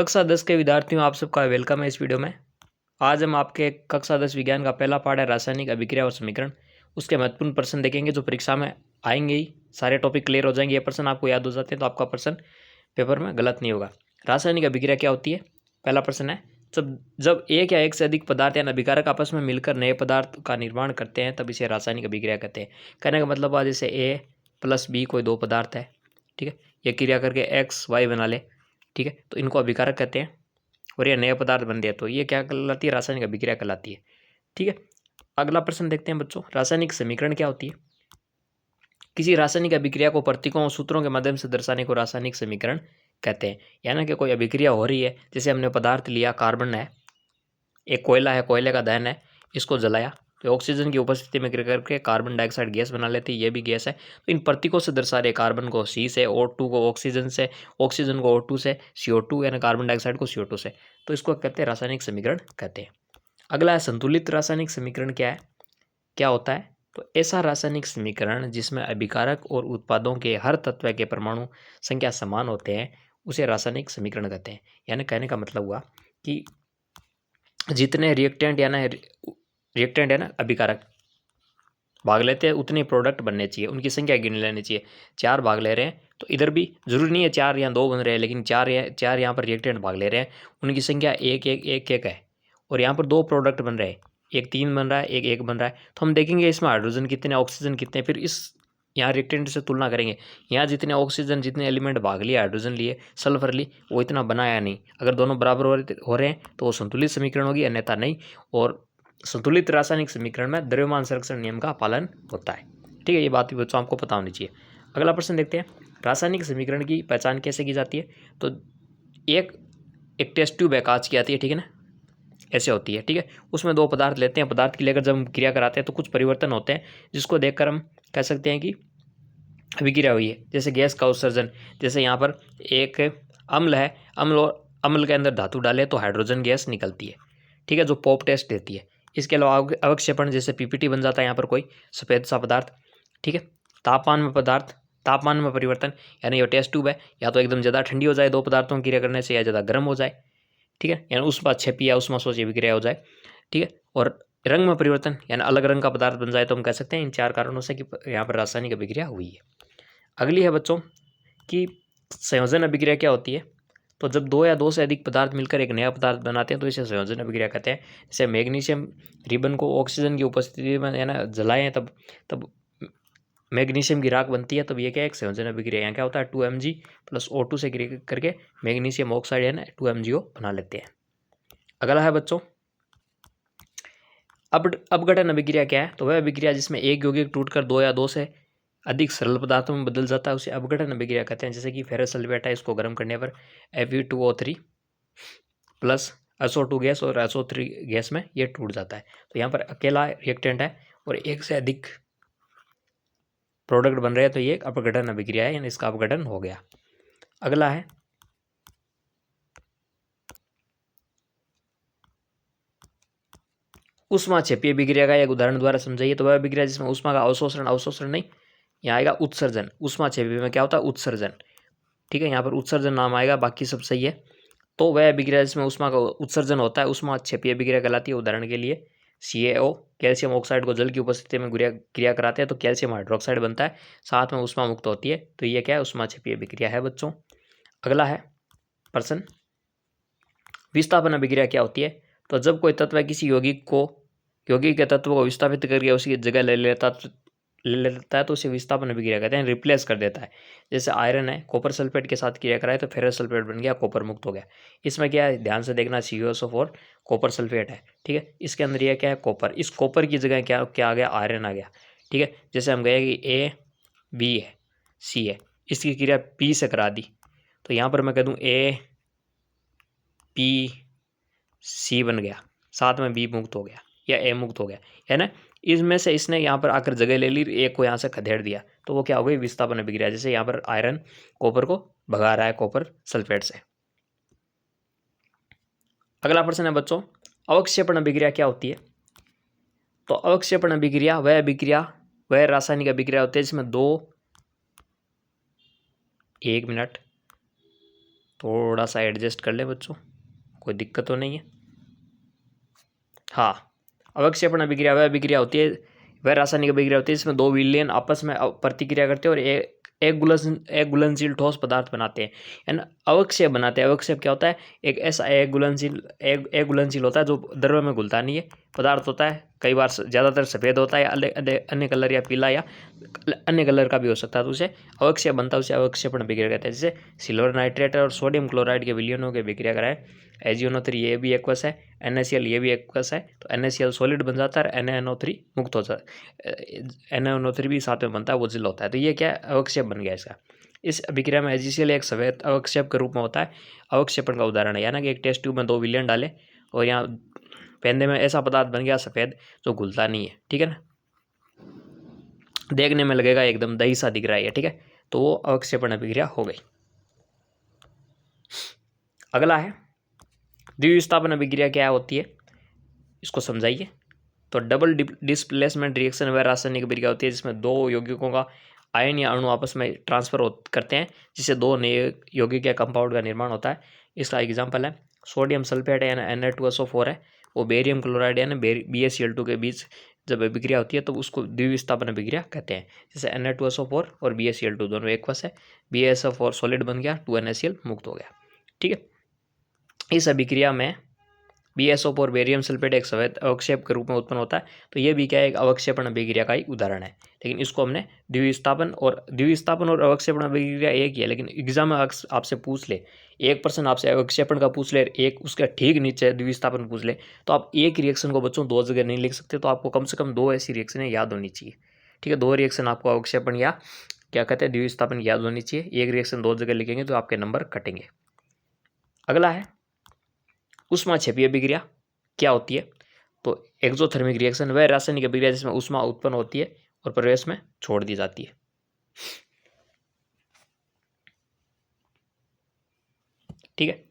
कक्षा 10 के विद्यार्थियों, आप सबका वेलकम है इस वीडियो में। आज हम आपके कक्षा 10 विज्ञान का पहला पाठ है रासायनिक अभिक्रिया और समीकरण। उसके महत्वपूर्ण प्रश्न देखेंगे जो परीक्षा में आएंगे ही। सारे टॉपिक क्लियर हो जाएंगे। ये प्रश्न आपको याद हो जाते हैं तो आपका प्रश्न पेपर में गलत नहीं होगा। रासायनिक अभिक्रिया क्या होती है? पहला प्रश्न है, जब जब एक या एक से अधिक पदार्थ या अभिकारक आपस में मिलकर नए पदार्थ का निर्माण करते हैं तब इसे रासायनिक अभिक्रिया कहते हैं। कहने का मतलब आज जैसे ए प्लस बी कोई दो पदार्थ है, ठीक है, ये क्रिया करके एक्स वाई बना ले, ठीक है, तो इनको अभिकारक कहते हैं और ये नए पदार्थ बन गए तो ये क्या कहलाती है? रासायनिक अभिक्रिया कहलाती है, ठीक है। अगला प्रश्न देखते हैं बच्चों, रासायनिक समीकरण क्या होती है? किसी रासायनिक अभिक्रिया को प्रतीकों और सूत्रों के माध्यम से दर्शाने को रासायनिक समीकरण कहते हैं। यानी कि कोई अभिक्रिया हो रही है, जैसे हमने पदार्थ लिया, कार्बन है, एक कोयला है, कोयले का दहन है, इसको जलाया तो ऑक्सीजन की उपस्थिति में गिर करके कार्बन डाइऑक्साइड गैस बना लेती है, ये भी गैस है। तो इन प्रतीकों से दर्शा रहे, कार्बन को सी से, O2 को ऑक्सीजन से, ऑक्सीजन को O2 से, CO2 यानी कार्बन डाइऑक्साइड को CO2 से, तो इसको कहते हैं रासायनिक समीकरण कहते हैं। अगला है संतुलित रासायनिक समीकरण क्या है, क्या होता है? तो ऐसा रासायनिक समीकरण जिसमें अभिकारक और उत्पादों के हर तत्व के परमाणु संख्या समान होते हैं उसे रासायनिक समीकरण कहते हैं। यानी कहने का मतलब हुआ कि जितने रिएक्टेंट है ना अभिकारक भाग लेते हैं उतने प्रोडक्ट बनने चाहिए, उनकी संख्या गिन लेनी चाहिए। 4 भाग ले रहे हैं तो इधर भी जरूरी नहीं है 4 या 2 बन रहे हैं, लेकिन 4 यहाँ पर रिएक्टेंट भाग ले रहे हैं, उनकी संख्या एक है। और यहाँ पर 2 प्रोडक्ट बन रहे हैं, एक 3 बन रहा है, एक बन रहा है। तो हम देखेंगे इसमें हाइड्रोजन कितने, ऑक्सीजन कितने, फिर इस यहाँ रिएक्टेंट से तुलना करेंगे। यहाँ जितने ऑक्सीजन, जितने एलिमेंट भाग लिए, हाइड्रोजन लिए, सल्फर ली, वो इतना बनाया नहीं। अगर दोनों बराबर हो रहे हैं तो वो संतुलित समीकरण होगी, अन्यथा नहीं। और संतुलित रासायनिक समीकरण में द्रव्यमान संरक्षण नियम का पालन होता है, ठीक है। ये बात भी बच्चों आपको पता होनी चाहिए। अगला प्रश्न देखते हैं, रासायनिक समीकरण की पहचान कैसे की जाती है? तो एक टेस्ट ट्यूब है, कांच की आती है, ठीक है ना, ऐसे होती है, ठीक है। उसमें 2 पदार्थ लेते हैं, पदार्थ की लेकर जब हम क्रिया कराते हैं तो कुछ परिवर्तन होते हैं जिसको देखकर हम कह सकते हैं कि अभिक्रिया हुई है। जैसे गैस का उत्सर्जन, जैसे यहाँ पर एक अम्ल है, अम्ल के अंदर धातु डाले तो हाइड्रोजन गैस निकलती है, ठीक है, जो पॉप टेस्ट देती है। इसके अलावा अवक्षेपण, जैसे पीपीटी बन जाता है यहाँ पर कोई सफ़ेद सा पदार्थ, ठीक है। तापमान में परिवर्तन, यानी ये टेस्ट ट्यूब है, या तो एकदम ज़्यादा ठंडी हो जाए 2 पदार्थों की क्रिया करने से, या ज़्यादा गर्म हो जाए, ठीक है, यानी उष्माक्षेपी या उष्माशोषी विक्रिया हो जाए, ठीक है। और रंग में परिवर्तन, यानी अलग रंग का पदार्थ बन जाए तो हम कह सकते हैं इन 4 कारणों से कि यहाँ पर रासायनिक अभिक्रिया हुई है। अगली है बच्चों कि संयोजन अभिक्रिया क्या होती है? तो जब 2 या 2 से अधिक पदार्थ मिलकर एक नया पदार्थ बनाते हैं तो इसे संयोजन अभिक्रिया कहते हैं। जैसे मैग्नीशियम रिबन को ऑक्सीजन की उपस्थिति में है ना जलाएं, तब मैग्नीशियम की राख बनती है, तब ये क्या है? एक संयोजन अभिक्रिया। यहाँ क्या होता है? 2Mg प्लस O2 से क्रिया करके मैग्नीशियम ऑक्साइड है ना 2MgO बना लेते हैं। अगला है बच्चों अपघटन अभिक्रिया क्या है? तो वह अभिक्रिया जिसमें एक यौगिक टूटकर 2 या 2 से अधिक सरल पदार्थों में बदल जाता है उसे अपघटन अभिक्रिया कहते हैं। जैसे कि फेरस सल्फेट है, इसको गर्म करने पर Fe2O3 प्लस SO2 गैस और SO3 गैस में ये टूट जाता है। तो यहाँ पर अकेला रिएक्टेंट है और एक से अधिक प्रोडक्ट बन रहे हैं तो ये अपघटन अभिक्रिया है, यानी इसका अपघटन हो गया। अगला है ऊष्माक्षेपीय अभिक्रिया का एक उदाहरण द्वारा समझाइए। तो वह अभिक्रिया जिसमें ऊष्मा का अवशोषण नहीं, यहाँ आएगा उत्सर्जन। ऊष्माक्षेपी में क्या होता है? उत्सर्जन, ठीक है, यहाँ पर उत्सर्जन नाम आएगा, बाकी सब सही है। तो वह अभिक्रिया जिसमें ऊष्मा का उत्सर्जन होता है ऊष्माक्षेपीय अभिक्रिया कहलाती है। उदाहरण के लिए CaO कैल्शियम ऑक्साइड को जल की उपस्थिति में क्रिया कराते हैं तो कैल्शियम हाइड्रोक्साइड बनता है, साथ में ऊष्मा मुक्त होती है, तो ये क्या है? ऊष्माक्षेपीय अभिक्रिया है बच्चों। अगला है प्रश्न, विस्थापन अभिक्रिया क्या होती है? तो जब कोई तत्व किसी यौगिक के तत्व को विस्थापित करके उसकी जगह ले लेता है तो उसे विस्थापन अभिक्रिया कहते हैं, रिप्लेस कर देता है। जैसे आयरन है, कॉपर सल्फेट के साथ क्रिया कराए तो फेरस सल्फेट बन गया, कॉपर मुक्त हो गया। इसमें क्या है? ध्यान से देखना, CuSO4 कॉपर सल्फेट है, ठीक है, इसके अंदर यह क्या है? कॉपर। इस कॉपर की जगह क्या आ गया? आयरन आ गया, ठीक है। जैसे हम गए कि AB है, C है, इसकी क्रिया P से करा दी तो यहाँ पर मैं कह दूँ APC बन गया, साथ में B मुक्त हो गया या A मुक्त हो गया, है ना। इसमें से इसने यहाँ पर आकर जगह ले ली, एक को यहाँ से खदेड़ दिया तो वो क्या हो गई? विस्थापन अभिक्रिया। जैसे यहाँ पर आयरन कॉपर को भगा रहा है कॉपर सल्फेट से। अगला प्रश्न है बच्चों, अवक्षेपण अभिक्रिया क्या होती है? तो अवक्षेपण अभिक्रिया वह रासायनिक अभिक्रिया होती है जिसमें 2 1 मिनट थोड़ा सा एडजस्ट कर ले बच्चों, कोई दिक्कत तो नहीं है। हाँ, अवक्षेपण अभिक्रिया वह अभिक्रिया होती है, वह रासायनिक अभिक्रिया होती है जिसमें दो विलयन आपस में प्रतिक्रिया करते हैं और एक घुलनशील ठोस पदार्थ बनाते हैं, यानी अवक्षेप बनाते हैं। अवक्षेप क्या होता है? एक ऐसा एक घुलनशील होता है जो द्रव्य में घुलता नहीं है, पदार्थ होता है, कई बार ज़्यादातर सफ़ेद होता है, अन्य कलर या पीला या अन्य कलर का भी हो सकता है, तो उसे अवक्षेप बनता है, उसे अवक्षेपण अभिक्रिया कहते हैं। जैसे सिल्वर नाइट्रेट और सोडियम क्लोराइड के विलयनों के अभिक्रिया कराए, AgNO3 ये भी एक्वस है, NaCl ये भी एक्वस है, तो NaCl सॉलिड बन जाता है, NaNO3 मुक्त हो जाता है, NaNO3 भी साथ में बनता है, वो जल होता है। तो ये क्या है? अवक्षेप बन गया इसका। इस अभिक्रिया में AgCl एक सफेद अवक्षेप के रूप में होता है, अवक्षेपण का उदाहरण है, यानी कि एक टेस्ट ट्यूब में दो विलयन डाले और यहाँ पेंदे में ऐसा पदार्थ बन गया सफ़ेद जो घुलता नहीं है, ठीक है ना, देखने में लगेगा एकदम दही सा दिख रहा है, ठीक है, तो वो अवक्षेपण अभिक्रिया हो गई। अगला है द्विविस्थापन अभिक्रिया, क्या होती है इसको समझाइए। तो डबल डिस्प्लेसमेंट रिएक्शन वह रासायनिक अभिक्रिया होती है जिसमें दो यौगिकों का आयन या अणु आपस में ट्रांसफर करते हैं, जिससे दो नए यौगिक या कंपाउंड का निर्माण होता है। इसका एग्जाम्पल है सोडियम सल्फेट यानी Na2SO4 है, वो बेरियम क्लोराइड यानी BaCl2 के बीच जब अभिक्रिया होती है तो उसको द्विविस्थापन अभिक्रिया कहते हैं। जैसे Na2SO4 और BaCl2 दोनों एक्वस है, BaSO4 सॉलिड बन गया, 2NaCl मुक्त हो गया, ठीक है। इस अभिक्रिया में BaSO4 बेरियम सल्फेट एक सफेद अवक्षेप के रूप में उत्पन्न होता है, तो ये भी क्या है? एक अवक्षेपण अभिक्रिया का ही उदाहरण है। लेकिन इसको हमने द्विविस्थापन और अवक्षेपण अभिक्रिया एक ही है, लेकिन एग्जाम में आपसे पूछ ले, एक पर्सन आपसे अवक्षेपण का पूछ ले, एक उसका ठीक नीचे द्विविस्थापन पूछ ले, तो आप एक रिएक्शन को बच्चों दो जगह नहीं लिख सकते, तो आपको कम से कम दो ऐसी रिएक्शन याद होनी चाहिए, ठीक है। दो रिएक्शन आपको अवक्षेपण या क्या कहते हैं द्विविस्थापन याद होनी चाहिए, एक रिएक्शन दो जगह लिखेंगे तो आपके नंबर कटेंगे। अगला है ऊष्माक्षेपीय अभिक्रिया, क्या होती है? तो एक्सोथर्मिक रिएक्शन वह रासायनिक अभिक्रिया जिसमें ऊष्मा उत्पन्न होती है और प्रवेश में छोड़ दी जाती है, ठीक है।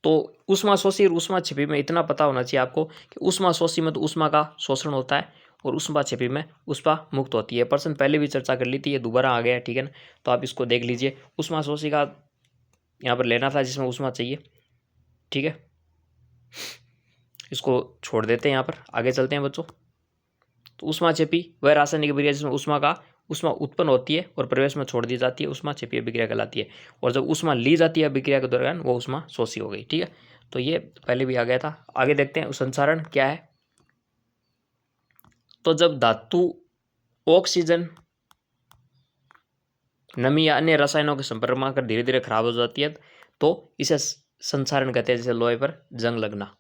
तो ऊष्माशोषी और ऊष्माक्षेपी में इतना पता होना चाहिए आपको कि ऊष्माशोषी में तो ऊष्मा का शोषण होता है और ऊष्माक्षेपी में ऊष्मा मुक्त होती है। पर्सन पहले भी चर्चा कर ली थी, ये दोबारा आ गया है, ठीक है ना, तो आप इसको देख लीजिए। ऊष्माशोषी का यहाँ पर लेना था जिसमें ऊष्मा चाहिए, ठीक है, इसको छोड़ देते हैं, यहाँ पर आगे चलते हैं बच्चों। तो ऊष्माक्षेपी वह रासायनिक अभिक्रिया जिसमें ऊष्मा उत्पन्न होती है और प्रवेश में छोड़ दी जाती है, ऊष्माक्षेपी अभिक्रिया कहलाती है। और जब ऊष्मा ली जाती है अभिक्रिया के दौरान वो ऊष्मा शोषी हो गई, ठीक है। तो ये पहले भी आ गया था। आगे देखते हैं संसारण क्या है। तो जब धातु ऑक्सीजन, नमी या अन्य रसायनों के संपर्क में आकर धीरे धीरे खराब हो जाती है तो इसे संसारण कहते हैं। जैसे लोहे पर जंग लगना,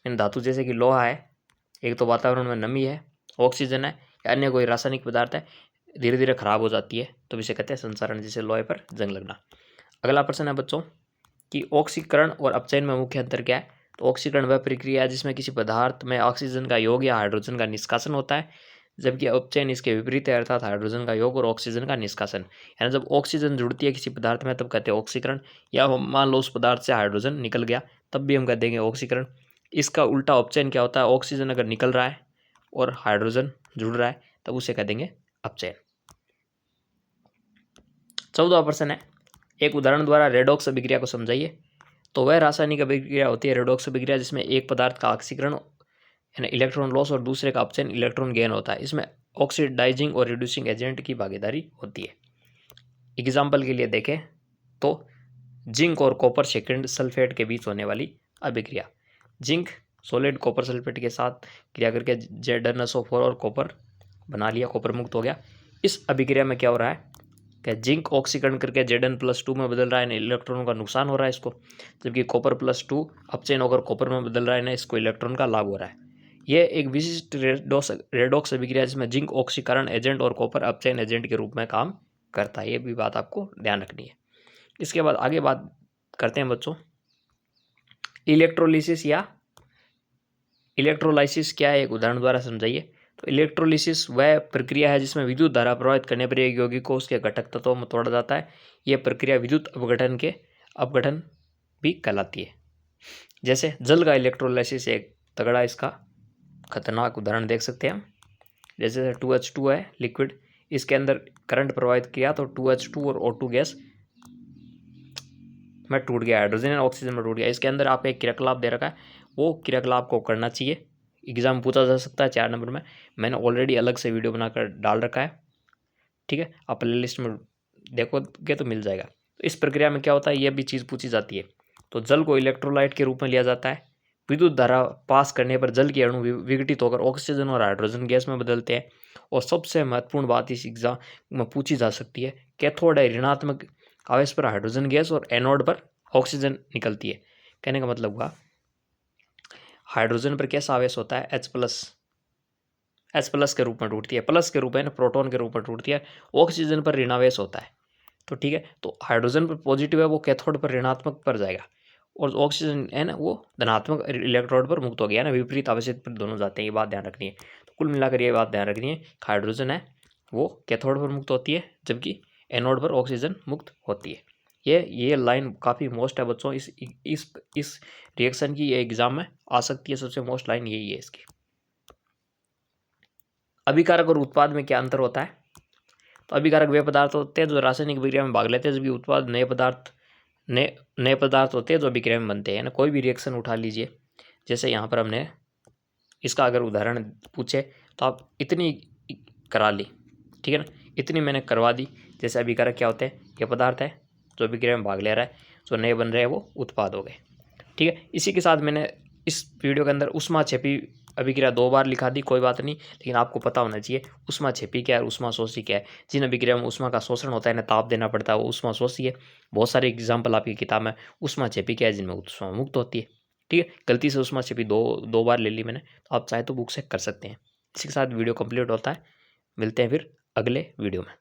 इन धातु जैसे कि लोहा है, एक तो वातावरण में नमी है, ऑक्सीजन है या अन्य कोई रासायनिक पदार्थ है, धीरे धीरे खराब हो जाती है तो इसे कहते हैं संसारण, जैसे लोहे पर जंग लगना। अगला प्रश्न है बच्चों कि ऑक्सीकरण और अपचयन में मुख्य अंतर क्या है? तो ऑक्सीकरण वह प्रक्रिया है जिसमें किसी पदार्थ में ऑक्सीजन का योग या हाइड्रोजन का निष्कासन होता है, जबकि अपचयन इसके विपरीत है, अर्थात हाइड्रोजन का योग और ऑक्सीजन का निष्कासन। यानी जब ऑक्सीजन जुड़ती है किसी पदार्थ में तब कहते हैं ऑक्सीकरण, या मान लो उस पदार्थ से हाइड्रोजन निकल गया तब भी हम कह देंगे ऑक्सीकरण। इसका उल्टा अपचयन क्या होता है? ऑक्सीजन अगर निकल रहा है और हाइड्रोजन जुड़ रहा है तब उसे कह देंगे अपचयन। 14वां प्रश्न है, एक उदाहरण द्वारा रेडॉक्स अभिक्रिया को समझाइए। तो वह रासायनिक अभिक्रिया होती है रेडॉक्स अभिक्रिया जिसमें एक पदार्थ का ऑक्सीकरण यानी इलेक्ट्रॉन लॉस और दूसरे का अपचयन इलेक्ट्रॉन गेन होता है। इसमें ऑक्सीडाइजिंग और रिड्यूसिंग एजेंट की भागीदारी होती है। एग्जाम्पल के लिए देखें तो जिंक और कॉपर सेकेंड सल्फेट के बीच होने वाली अभिक्रिया। जिंक सॉलिड कॉपर सल्फेट के साथ क्रिया करके ZnSO4 और कॉपर बना लिया, कॉपर मुक्त हो गया। इस अभिक्रिया में क्या हो रहा है कि जिंक ऑक्सीकरण करके Zn+2 में बदल रहा है, इलेक्ट्रॉनों का नुकसान हो रहा है इसको, जबकि कॉपर+2 अपचयन होकर कॉपर में बदल रहा है ना, इसको इलेक्ट्रॉन का लाभ हो रहा है। यह एक विशिष्ट रेडॉक्स अभिक्रिया जिसमें जिंक ऑक्सीकरण एजेंट और कॉपर अपचयन एजेंट के रूप में काम करता है। ये भी बात आपको ध्यान रखनी है। इसके बाद आगे बात करते हैं बच्चों इलेक्ट्रोलिसिस या इलेक्ट्रोलाइसिस क्या है, एक उदाहरण द्वारा समझाइए। तो इलेक्ट्रोलिसिस वह प्रक्रिया है जिसमें विद्युत धारा प्रवाहित करने पर एक यौगिक को उसके घटक तत्वों में तोड़ा जाता है। यह प्रक्रिया विद्युत अपघटन भी कहलाती है। जैसे जल का इलेक्ट्रोलाइसिस एक तगड़ा इसका खतरनाक उदाहरण देख सकते हैं हम। जैसे 2H2 है लिक्विड, इसके अंदर करंट प्रवाहित किया तो 2H2 और O2 गैस में टूट गया, हाइड्रोजन और ऑक्सीजन में टूट गया। इसके अंदर आपका एक क्रियाकलाप दे रखा है, वो क्रियाकलाप को करना चाहिए। एग्जाम पूछा जा सकता है 4 नंबर में, मैंने ऑलरेडी अलग से वीडियो बनाकर डाल रखा है, ठीक है, आप प्ले लिस्ट में देखोगे तो मिल जाएगा। तो इस प्रक्रिया में क्या होता है, यह भी चीज़ पूछी जाती है। तो जल को इलेक्ट्रोलाइट के रूप में लिया जाता है। विद्युत धारा पास करने पर जल के अणु विघटित होकर ऑक्सीजन और हाइड्रोजन गैस में बदलते हैं। और सबसे महत्वपूर्ण बात इस एग्जाम में पूछी जा सकती है, कैथोड है ऋणात्मक आवेश पर हाइड्रोजन गैस और एनोड पर ऑक्सीजन निकलती है। कहने का मतलब हुआ, हाइड्रोजन पर कैसा आवेश होता है, H प्लस के रूप में टूटती है, प्लस के रूप में प्रोटॉन के रूप में टूटती है। ऑक्सीजन पर ऋणावेश होता है, तो ठीक है, तो हाइड्रोजन पर पॉजिटिव है, वो कैथोड पर ऋणात्मक पर जाएगा, और ऑक्सीजन है ना वो धनात्मक इलेक्ट्रोड पर मुक्त हो गया ना, विपरीत आवेशित पर दोनों जाते हैं, ये बात ध्यान रखनी है। तो कुल मिलाकर ये बात ध्यान रखनी है, हाइड्रोजन है वो कैथोड पर मुक्त होती है, जबकि एनोड पर ऑक्सीजन मुक्त होती है। ये लाइन काफ़ी मोस्ट है बच्चों, इस रिएक्शन की ये एग्जाम में आ सकती है, सबसे मोस्ट लाइन यही है इसकी। अभिकारक और उत्पाद में क्या अंतर होता है, तो अभिकारक वे पदार्थ होते हैं जो रासायनिक अभिक्रिया में भाग लेते हैं, जबकि उत्पाद नए पदार्थ होते हैं जो अभिक्रिया में बनते हैं ना। कोई भी रिएक्शन उठा लीजिए, जैसे यहाँ पर हमने इसका अगर उदाहरण पूछे तो आप इतनी करा ली, ठीक है ना, इतनी मैंने करवा दी। जैसे अभिकारक क्या होते हैं, ये पदार्थ है जो अभिक्रिया में भाग ले रहा है, जो नए बन रहे हैं वो उत्पाद हो गए, ठीक है। इसी के साथ मैंने इस वीडियो के अंदर उष्मा छेपी अभिक्रिया 2 बार लिखा दी, कोई बात नहीं, लेकिन आपको पता होना चाहिए उष्मा छेपी क्या है और उष्मा शोषी क्या है। जिन अभिक्रिया में उष्मा का शोषण होता है ना, ताप देना पड़ता है, वो उष्मा शोषी है। बहुत सारे एग्जाम्पल आपकी किताब में उष्मा छेपी क्या है जिनमें उष्मा मुक्त होती है, ठीक है। गलती से उष्मा छेपी दो बार ले ली मैंने, तो आप चाहे तो बुक से कर सकते हैं। इसी के साथ वीडियो कंप्लीट होता है, मिलते हैं फिर अगले वीडियो में।